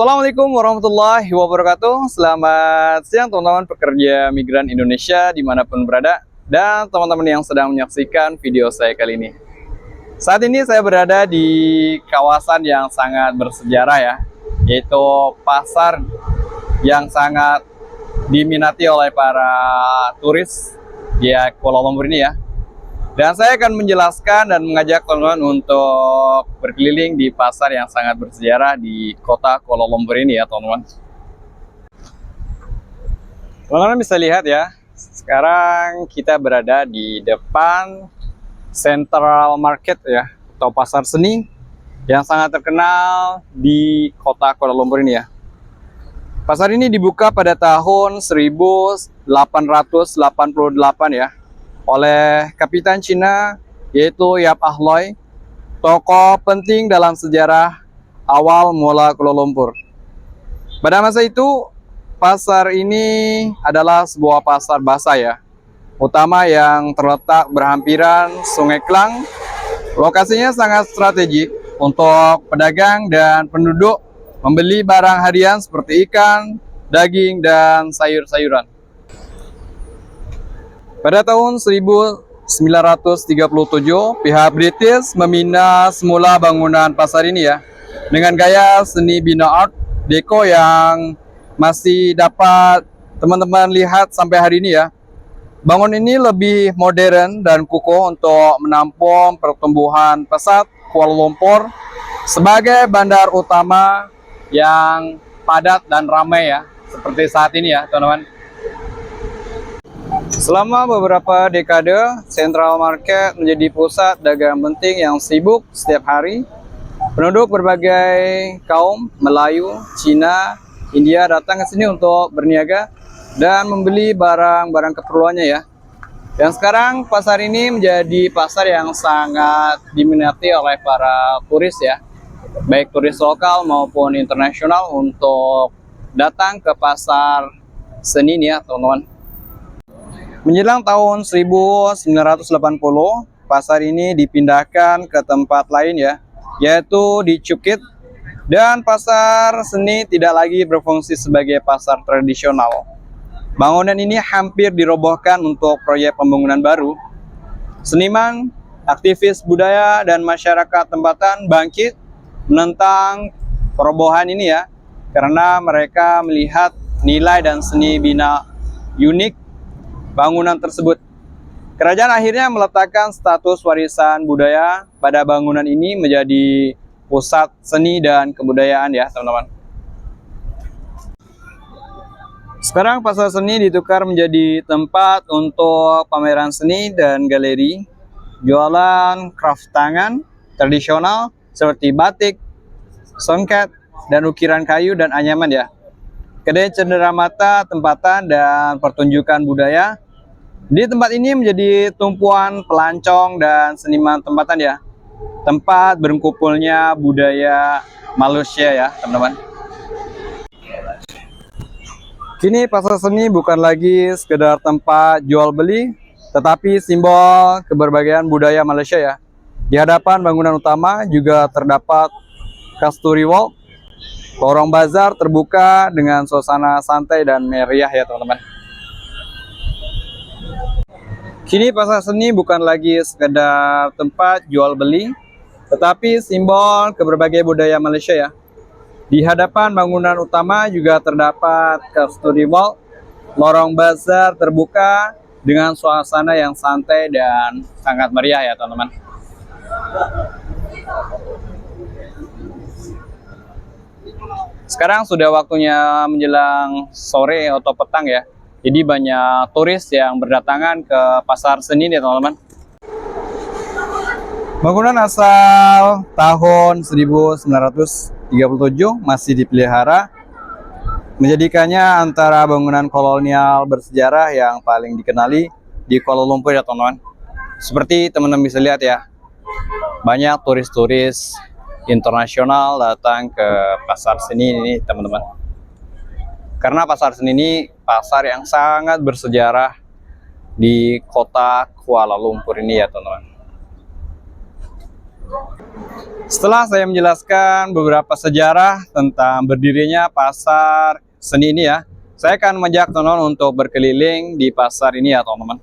Assalamualaikum warahmatullahi wabarakatuh. Selamat siang teman-teman pekerja migran Indonesia dimanapun berada, dan teman-teman yang sedang menyaksikan video saya kali ini. Saat ini saya berada di kawasan yang sangat bersejarah ya, yaitu pasar yang sangat diminati oleh para turis di Kuala Lumpur ini ya. Dan saya akan menjelaskan dan mengajak teman-teman untuk berkeliling di pasar yang sangat bersejarah di kota Kuala Lumpur ini ya teman-teman. Teman-teman bisa lihat ya, sekarang kita berada di depan Central Market ya, atau pasar seni yang sangat terkenal di kota Kuala Lumpur ini ya. Pasar ini dibuka pada tahun 1888 ya, oleh Kapitan Cina yaitu Yap Ah Loy, tokoh penting dalam sejarah awal mula Kuala Lumpur. Pada masa itu, pasar ini adalah sebuah pasar basah ya, utama yang terletak berhampiran Sungai Klang. Lokasinya sangat strategik untuk pedagang dan penduduk membeli barang harian seperti ikan, daging, dan sayur-sayuran. Pada tahun 1937, pihak British membina semula bangunan pasar ini ya, dengan gaya seni bina art deco yang masih dapat teman-teman lihat sampai hari ini ya. Bangunan ini lebih modern dan kukuh untuk menampung pertumbuhan pesat Kuala Lumpur sebagai bandar utama yang padat dan ramai ya, seperti saat ini ya teman-teman. Selama beberapa dekade, Central Market menjadi pusat dagang penting yang sibuk setiap hari. Penduduk berbagai kaum, Melayu, Cina, India datang ke sini untuk berniaga dan membeli barang-barang keperluannya ya. Dan sekarang pasar ini menjadi pasar yang sangat diminati oleh para turis ya, baik turis lokal maupun internasional untuk datang ke pasar seni ini ya teman-teman. Menjelang tahun 1980, pasar ini dipindahkan ke tempat lain ya, yaitu di Cukit, dan pasar seni tidak lagi berfungsi sebagai pasar tradisional. Bangunan ini hampir dirobohkan untuk proyek pembangunan baru. Seniman, aktivis budaya, dan masyarakat tempatan bangkit menentang perobohan ini ya, karena mereka melihat nilai dan seni bina unik bangunan tersebut. Kerajaan akhirnya meletakkan status warisan budaya pada bangunan ini menjadi pusat seni dan kebudayaan ya teman-teman. Sekarang pasar seni ditukar menjadi tempat untuk pameran seni dan galeri, jualan craft tangan tradisional seperti batik, songket, dan ukiran kayu dan anyaman ya. Kedai cenderamata tempatan dan pertunjukan budaya. Di tempat ini menjadi tumpuan pelancong dan seniman tempatan ya. Tempat berkumpulnya budaya Malaysia ya, teman-teman. Kini pasar seni bukan lagi sekedar tempat jual beli, tetapi simbol keberbagian budaya Malaysia ya. Di hadapan bangunan utama juga terdapat Kasturi Walk, lorong bazar terbuka dengan suasana santai dan meriah ya teman-teman. Kini pasar seni bukan lagi sekedar tempat jual beli, tetapi simbol keberbagai budaya Malaysia ya. Di hadapan bangunan utama juga terdapat Kasturi Walk, lorong bazar terbuka dengan suasana yang santai dan sangat meriah ya teman-teman. Sekarang sudah waktunya menjelang sore atau petang ya. Jadi banyak turis yang berdatangan ke pasar seni nih teman-teman. Bangunan asal tahun 1937 masih dipelihara, menjadikannya antara bangunan kolonial bersejarah yang paling dikenali di Kuala Lumpur ya teman-teman. Seperti teman-teman bisa lihat ya, banyak turis-turis internasional datang ke pasar seni ini teman-teman. Karena pasar seni ini pasar yang sangat bersejarah di kota Kuala Lumpur ini ya teman-teman. Setelah saya menjelaskan beberapa sejarah tentang berdirinya pasar seni ini ya, saya akan mengajak teman-teman untuk berkeliling di pasar ini ya teman-teman.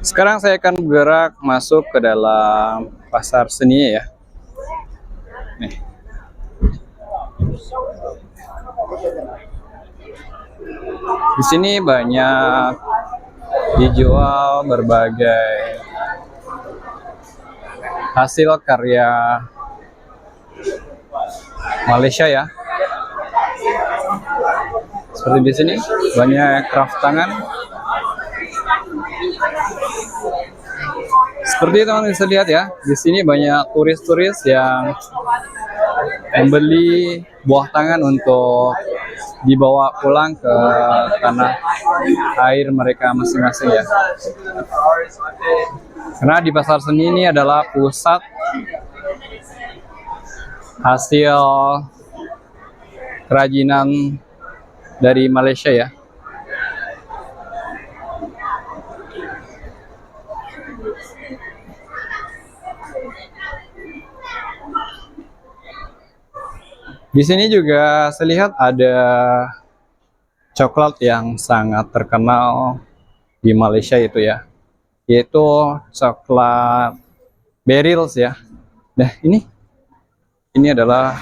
Sekarang saya akan bergerak masuk ke dalam pasar seni ya. Nih. Di sini banyak dijual berbagai hasil karya Malaysia ya. Seperti di sini banyak craft tangan. Seperti teman-teman bisa lihat ya, di sini banyak turis-turis yang membeli buah tangan untuk dibawa pulang ke tanah air mereka masing-masing ya. Karena di pasar seni ini adalah pusat hasil kerajinan dari Malaysia ya. Di sini juga saya lihat ada coklat yang sangat terkenal di Malaysia itu ya, yaitu coklat Berils ya. Nah ini adalah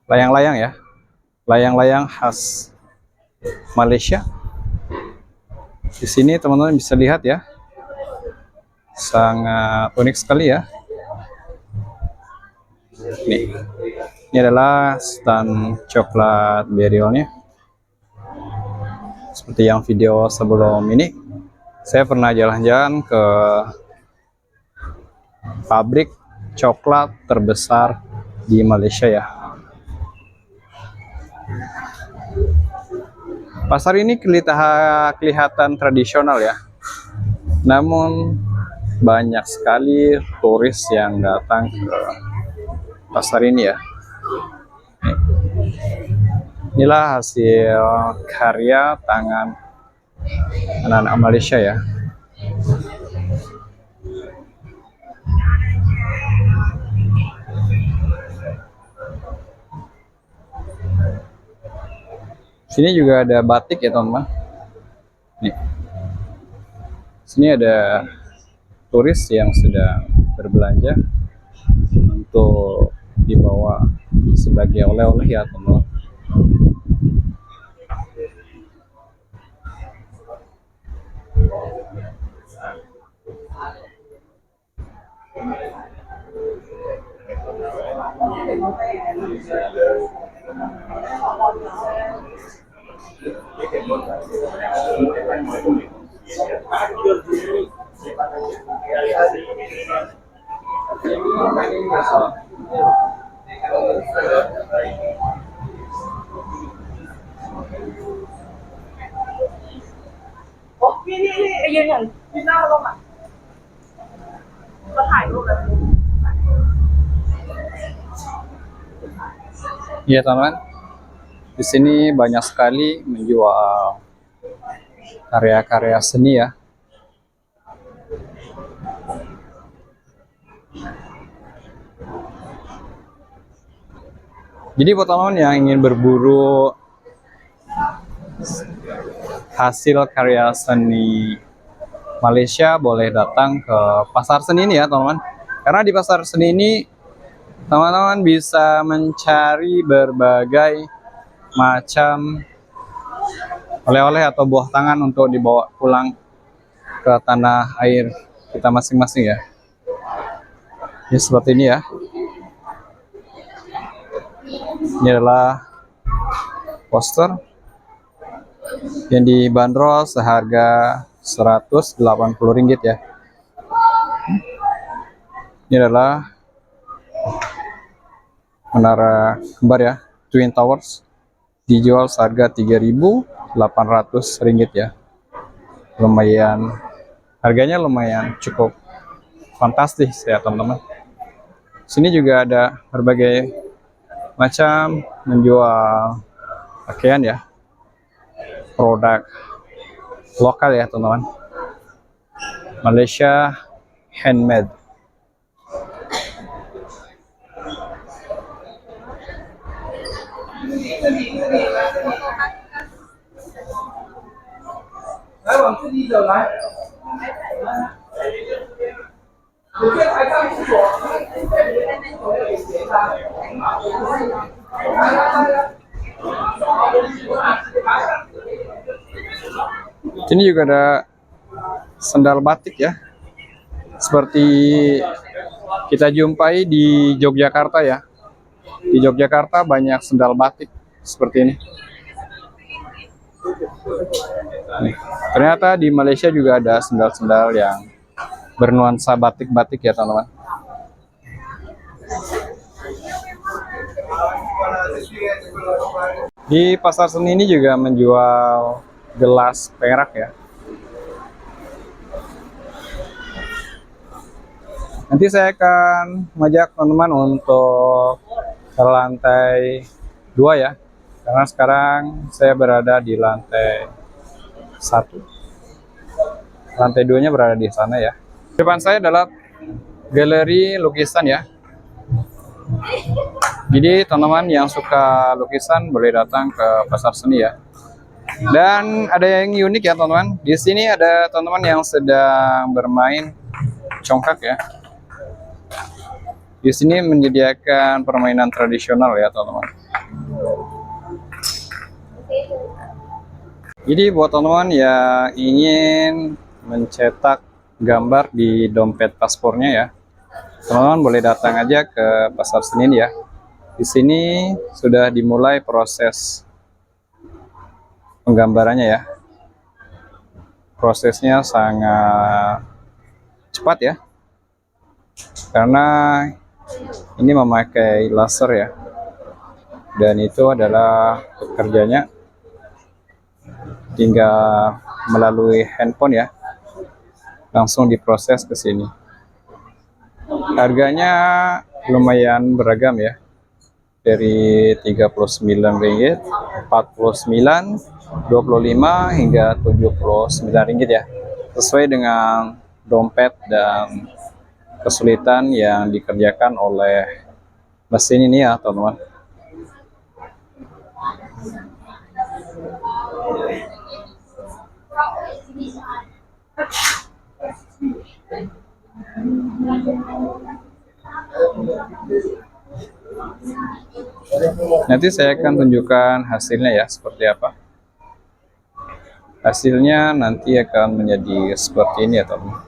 layang-layang ya, layang-layang khas Malaysia. Di sini teman-teman bisa lihat ya, sangat unik sekali ya. Ini adalah stand coklat Berilnya. Seperti yang video sebelum ini, saya pernah jalan-jalan ke pabrik coklat terbesar di Malaysia ya. Pasar ini kelihatan tradisional ya, namun banyak sekali turis yang datang ke pasar ini ya. Inilah hasil karya tangan anak-anak Malaysia ya. Sini juga ada batik ya teman-teman. Nih, sini ada turis yang sedang berbelanja untuk dibawa sebagai oleh-oleh ya teman-teman. Iya teman-teman, di sini banyak sekali menjual karya-karya seni ya. Jadi buat teman-teman yang ingin berburu hasil karya seni Malaysia, boleh datang ke pasar seni ini ya teman-teman. Karena di pasar seni ini teman-teman bisa mencari berbagai macam oleh-oleh atau buah tangan untuk dibawa pulang ke tanah air kita masing-masing ya. Ini seperti ini ya. Ini adalah poster yang dibanderol seharga Rp180 ya. Ini adalah menara kembar ya, Twin Towers, dijual seharga Rp3.800 ya. Lumayan, harganya lumayan cukup fantastis ya teman-teman. Sini juga ada berbagai macam menjual pakaian ya, produk lokal ya teman-teman, Malaysia handmade. Ini juga ada sendal batik ya, seperti kita jumpai di Yogyakarta ya. Di Yogyakarta banyak sendal batik seperti ini. Nih, ternyata di Malaysia juga ada sendal-sendal yang bernuansa batik-batik ya teman-teman. Di pasar seni ini juga menjual gelas perak ya. Nanti saya akan mengajak teman-teman untuk ke lantai 2 ya. Karena sekarang saya berada di lantai 1. Lantai 2-nya berada di sana ya. Di depan saya adalah galeri lukisan ya. Jadi teman-teman yang suka lukisan boleh datang ke pasar seni ya. Dan ada yang unik ya teman-teman. Di sini ada teman-teman yang sedang bermain congkak ya. Di sini menyediakan permainan tradisional ya teman-teman. Jadi buat teman-teman yang ingin mencetak gambar di dompet paspornya ya, teman-teman boleh datang aja ke pasar seni ya. Di sini sudah dimulai proses penggambarannya ya. Prosesnya sangat cepat ya, karena ini memakai laser ya, dan itu adalah pekerjanya tinggal melalui handphone ya, langsung diproses ke sini. Harganya lumayan beragam ya, dari Rp39, Rp49, Rp25 hingga Rp79 ya, sesuai dengan dompet dan kesulitan yang dikerjakan oleh mesin ini ya teman-teman. Nanti saya akan tunjukkan hasilnya ya seperti apa. Hasilnya nanti akan menjadi seperti ini ya teman-teman.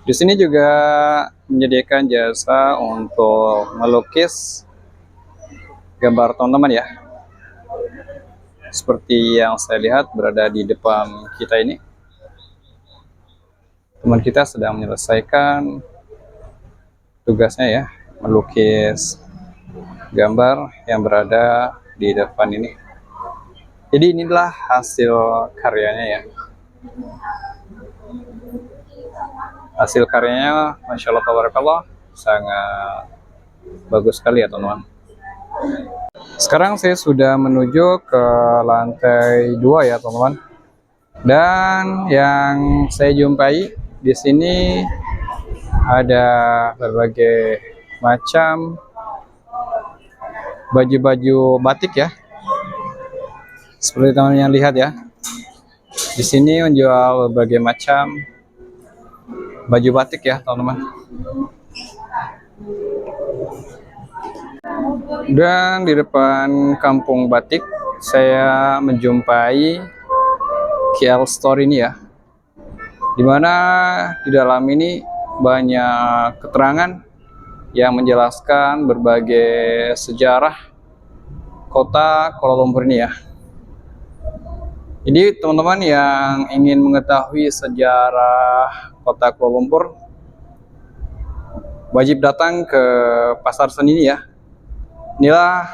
Di sini juga menyediakan jasa untuk melukis gambar teman-teman ya. Seperti yang saya lihat berada di depan kita ini. Teman kita sedang menyelesaikan tugasnya ya, melukis gambar yang berada di depan ini. Jadi inilah hasil karyanya ya. Hasil karyanya Masya Allah tabarakallah, sangat bagus sekali ya teman-teman. Sekarang saya sudah menuju ke lantai 2 ya teman-teman. Dan yang saya jumpai di sini ada berbagai macam baju-baju batik ya. Seperti teman-teman yang lihat ya. Di sini menjual berbagai macam baju batik ya teman-teman. Dan di depan kampung batik saya menjumpai KL Store ini ya, dimana di dalam ini banyak keterangan yang menjelaskan berbagai sejarah kota Kuala Lumpur ini ya. Jadi teman-teman yang ingin mengetahui sejarah kota Kuala Lumpur wajib datang ke pasar seni ini ya. Inilah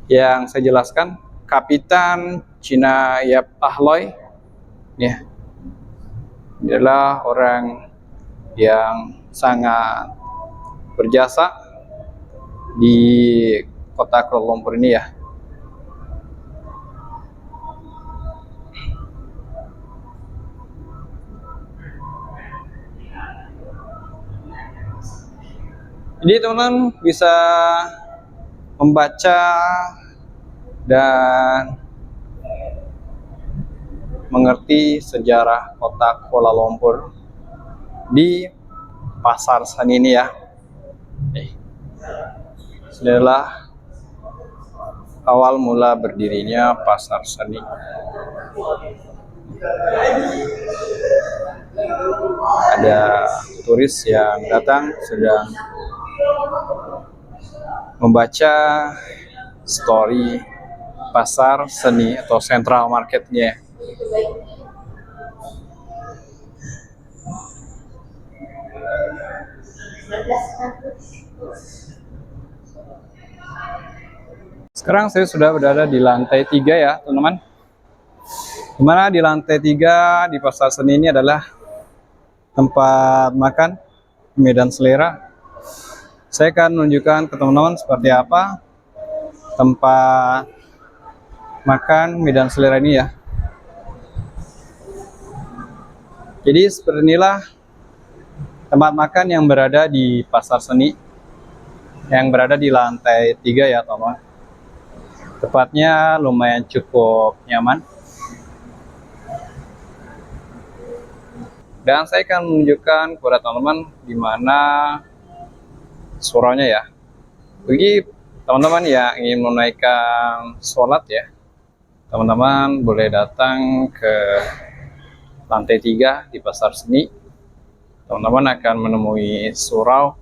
yang saya jelaskan, Kapitan Cina Yap Ahloy ya. Dia adalah orang yang sangat berjasa di kota Kuala Lumpur ini ya. Jadi teman-teman bisa membaca dan mengerti sejarah kota Kuala Lumpur di Pasar Seni ini ya. Inilah awal mula berdirinya Pasar Seni. Ada turis yang datang sedang membaca story Pasar Seni atau Central Marketnya. Sekarang saya sudah berada di lantai 3 ya teman-teman. Dimana di lantai 3 di Pasar Seni ini adalah tempat makan Medan Selera. Saya akan menunjukkan ke teman-teman seperti apa tempat makan Medan Selera ini ya. Jadi seperti inilah tempat makan yang berada di Pasar Seni, yang berada di lantai 3 ya teman-teman. Tempatnya lumayan cukup nyaman. Dan saya akan menunjukkan kepada teman-teman di mana suraunya ya. Bagi teman-teman yang ingin menunaikan sholat ya, teman-teman boleh datang ke lantai 3 di Pasar Seni. Teman-teman akan menemui surau.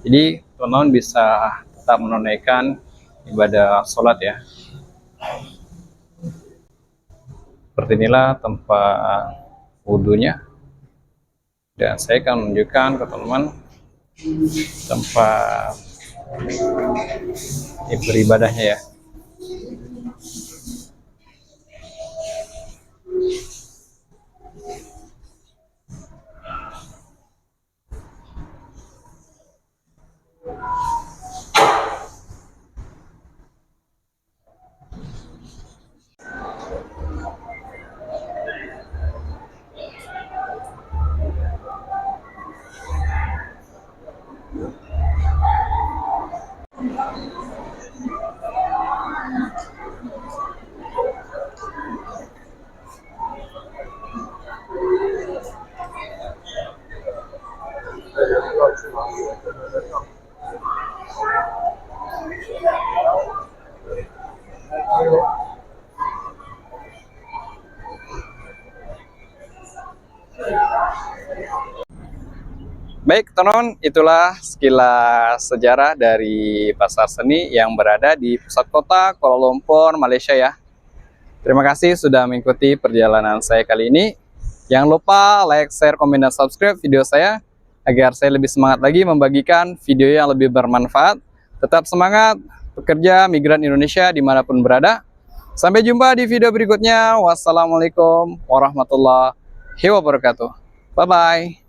Jadi teman-teman bisa tetap menunaikan ibadah sholat ya. Seperti inilah tempat wudhunya. Dan saya akan menunjukkan ke teman-teman tempat beribadahnya ya. Baik teman-teman, itulah sekilas sejarah dari Pasar Seni yang berada di pusat kota Kuala Lumpur, Malaysia ya. Terima kasih sudah mengikuti perjalanan saya kali ini. Jangan lupa like, share, komen, dan subscribe video saya agar saya lebih semangat lagi membagikan video yang lebih bermanfaat. Tetap semangat bekerja migran Indonesia dimanapun berada. Sampai jumpa di video berikutnya. Wassalamualaikum warahmatullahi wabarakatuh. Bye-bye.